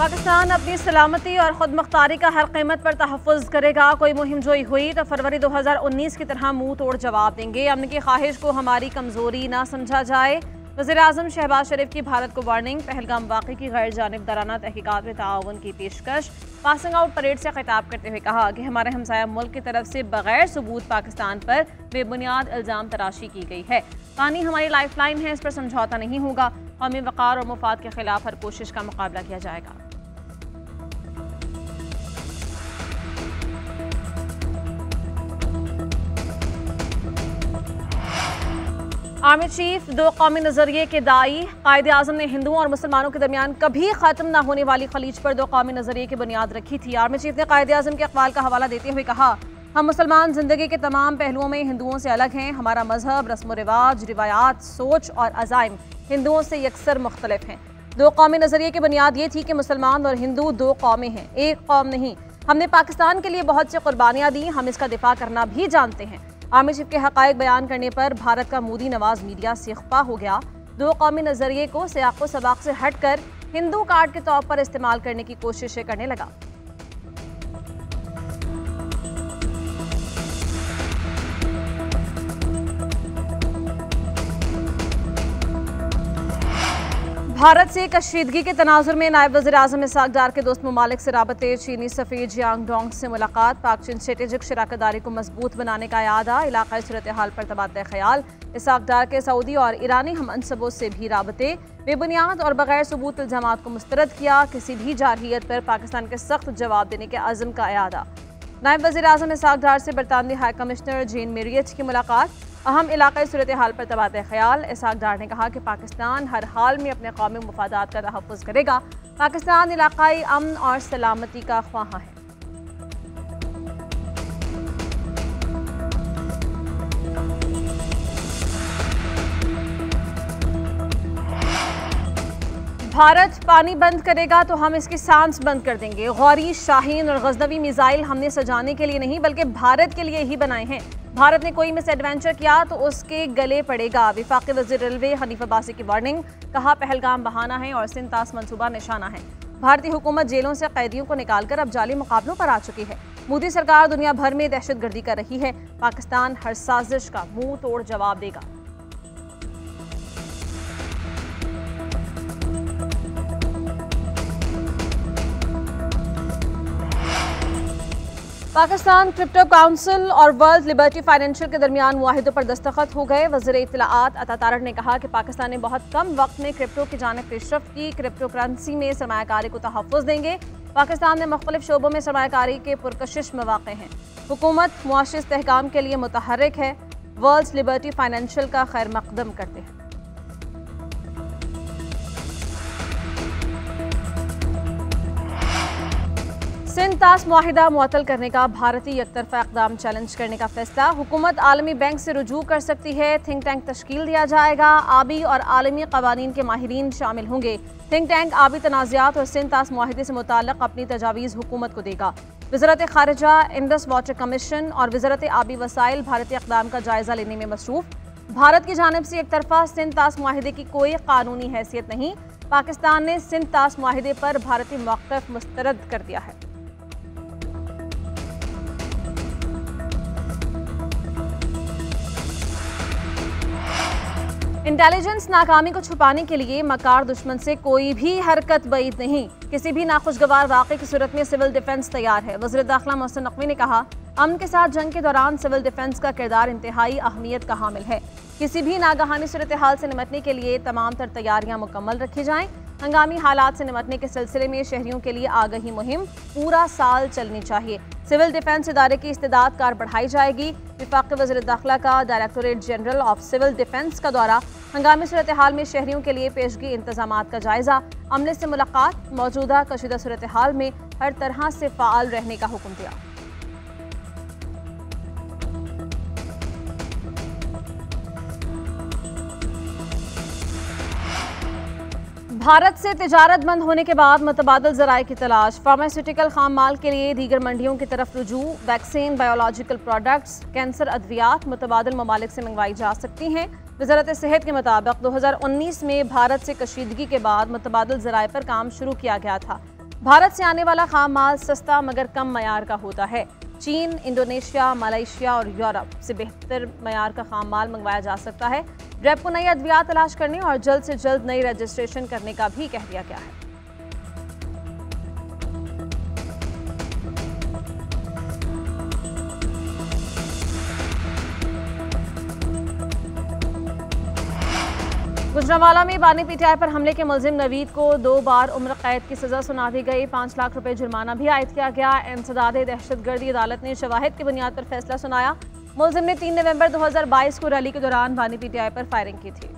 पाकिस्तान अपनी सलामती और खुद मुख्तारी का हर कीमत पर तहफ़्फ़ुज़ करेगा। कोई मुहिम जोई हुई तो फरवरी 2019 की तरह मुंह तोड़ जवाब देंगे। अमन की ख्वाहिश को हमारी कमज़ोरी ना समझा जाए। वज़ीर-ए-आज़म शहबाज शरीफ की भारत को वार्निंग। पहलगाम वाक़े की गैर जानिबदाराना तहक़ीक़ात में ताआवुन की पेशकश। पासिंग आउट परेड से खिताब करते हुए कहा कि हमारे हमसाया मुल्क की तरफ से बगैर सबूत पाकिस्तान पर बेबुनियाद इल्ज़ाम तराशी की गई है। पानी हमारी लाइफ लाइन है, इस पर समझौता नहीं होगा। कौमी वक़ार और मुफाद के खिलाफ हर कोशिश का मुकाबला किया जाएगा। आर्मी चीफ दो कौमी नजरिए के दाई। कायदे-आज़म ने हिंदुओं और मुसलमानों के दरमियान कभी खत्म न होने वाली खलीज पर दो कौमी नजरिए की बुनियाद रखी थी। आर्मी चीफ ने कायदे-आज़म के अक़वाल का हवाला देते हुए कहा, हम मुसलमान जिंदगी के तमाम पहलुओं में हिंदुओं से अलग हैं। हमारा मजहब, रस्म रिवाज, रिवायात, सोच और अज़ाइम हिंदुओं से यकसर मुख्तलिफ हैं। दो कौमी नजरिए की बुनियाद ये थी कि मुसलमान और हिंदू दो कौमें हैं, एक कौम नहीं। हमने पाकिस्तान के लिए बहुत सी कुर्बानियाँ दी, हम इसका दिफा करना भी जानते हैं। आर्मी चीफ के हक़ाइक़ बयान करने पर भारत का मोदी नवाज मीडिया से खफा हो गया। दो कौमी नजरिए को सियाक़ो सबाक़ से हटकर हिंदू कार्ड के तौर पर इस्तेमाल करने की कोशिशें करने लगा। भारत से कशीदगी के तनाजुर में नायब वज़ीर-ए-आज़म इसाक डार के दोस्त ममालिक से राबते। चीनी सफ़ीर जियांग डोंग से मुलाकात। पाक चीन स्ट्रेटेजिक शराकतदारी को मजबूत बनाने का इरादा। इलाक़ाई सूरत हाल पर तबादला ख्याल। इसाक डार के सऊदी और ईरानी हमअनसबों से भी राबते। बेबुनियाद और बगैर सबूत इल्ज़ामात को मुस्तरद किया। किसी भी जारहियत पर पाकिस्तान के सख्त जवाब देने के अज़्म का इरादा। नायब वज़ीर-ए-आज़म इसाक डार से बरतानवी हाई कमिश्नर जेन मेरियट की मुलाकात। अहम इलाक़ाई सूरत हाल पर तबादला ख्याल। इसाक डार ने कहा कि पाकिस्तान हर हाल में अपने कौमी मुफादात का तहफ़्फ़ुज़ करेगा। पाकिस्तान इलाक़ाई अमन और सलामती का ख्वाहा है। भारत पानी बंद करेगा तो हम इसकी सांस बंद कर देंगे। गौरी, शाहीन और गजनवी मिसाइल हमने सजाने के लिए नहीं बल्कि भारत के लिए ही बनाए हैं। भारत ने कोई मिस एडवेंचर किया तो उसके गले पड़ेगा। विफाकी वज़ीर रेलवे हनीफ अब्बासी की वार्निंग। कहा, पहलगाम बहाना है और सिंतास मंसूबा निशाना है। भारतीय हुकूमत जेलों से कैदियों को निकालकर अब जाली मुकाबलों पर आ चुकी है। मोदी सरकार दुनिया भर में दहशतगर्दी कर रही है। पाकिस्तान हर साजिश का मुंह तोड़ जवाब देगा। पाकिस्तान क्रिप्टो काउंसिल और वर्ल्ड लिबर्टी फाइनेंशियल के दरमियान मुआहिदों पर दस्तखत हो गए। वज़ीर इत्तलाआत अता तारड़ ने कहा कि पाकिस्तान ने बहुत कम वक्त में क्रिप्टो की जानिब पेशरफ्त की। क्रिप्टो करेंसी में सरमायाकारी को तहफ़्फ़ुज़ देंगे। पाकिस्तान में मुख्तलिफ शोबों में सरमायाकारी के पुरकशिश मौक़े हैं। हुकूमत मुआशी इस्तेहकाम के लिए मुतहर्रिक है। वर्ल्ड लिबर्टी फाइनेंशियल का खैर मकदम करते हैं। सिंध तास मुआहिदा मुअत्तल करने का भारतीय एकतरफा इक़दाम चैलेंज करने का फैसला। हुकूमत आलमी बैंक से रुजू कर सकती है। थिंक टैंक तश्कील दिया जाएगा। आबी और आलमी क़वानीन के माहिरीन शामिल होंगे। थिंक टैंक आबी तनाज़ात और सिंध तास मुआहिदे से मुताल्लिक़ अपनी तजावीज़ हुकूमत को देगा। वज़ारत ख़ारिजा, इंडस वाटर कमीशन और वज़ारत आबी वसाइल भारतीय इक़दाम का जायज़ा लेने में मसरूफ़। भारत की जानिब से एकतरफा सिंध तास मुआहिदे की कोई कानूनी हैसियत नहीं। पाकिस्तान ने सिंध तास मुआहिदे पर भारतीय मौक़िफ़ मुस्तरद कर दिया है। इंटेलिजेंस नाकामी को छुपाने के लिए मकार दुश्मन से कोई भी हरकत बईद नहीं। किसी भी नाखुशगवार वाक़े की सूरत में सिविल डिफेंस तैयार है। वज़ीर दाखिला मोहसिन नकवी ने कहा, अमन के साथ जंग के दौरान सिविल डिफेंस का किरदार इंतहाई अहमियत का हामिल है। किसी भी नागहानी सूरत हाल से निमटने के लिए तमाम तर तैयारियां मुकम्मल रखी जाएं। हंगामी हालात से निमटने के सिलसिले में शहरियों के लिए आगाही मुहिम पूरा साल चलनी चाहिए। सिविल डिफेंस इदारे की इस्तेदाद कार बढ़ाई जाएगी। विफाक़ी वज़ीर दाखिला का directorate general of civil defence का दौरा। हंगामी सूरत हाल में शहरियों के लिए पेशगी इंतजामात का जायजा। अमले से मुलाकात। मौजूदा कशीदा सूरत हाल में हर तरह से फ़ाल रहने का हुक्म दिया। भारत से तिजारत बंद होने के बाद मुतबादिल ज़राए की तलाश। फार्मास्यूटिकल खाम माल के लिए दीगर मंडियों की तरफ रुजू। वैक्सीन, बायोलॉजिकल प्रोडक्ट्स, कैंसर अद्वियात मुतबादिल ममालिक से मंगवाई जा सकती हैं। वज़ारत सेहत के मुताबिक 2019 में भारत से कशीदगी के बाद मुतबादिल ज़राए पर काम शुरू किया गया था। भारत से आने वाला खाम माल सस्ता मगर कम मयार का होता है। चीन, इंडोनेशिया, मलेशिया और यूरोप से बेहतर मयार का खाम माल मंगवाया जा सकता है। रैब को नई अद्वियात तलाश करने और जल्द से जल्द नई रजिस्ट्रेशन करने का भी कह दिया गया है। गुजरांवाला में बानी पीटीआई पर हमले के मुलजिम नवीद को 2 बार उम्र कैद की सजा सुना दी गई। 5 लाख रुपए जुर्माना भी आयद किया गया। इंसदाद दहशतगर्दी अदालत ने शवाहिद की बुनियाद पर फैसला सुनाया। मुलजिम ने 3 नवंबर 2022 को रैली के दौरान बानी पीटीआई पर फायरिंग की थी।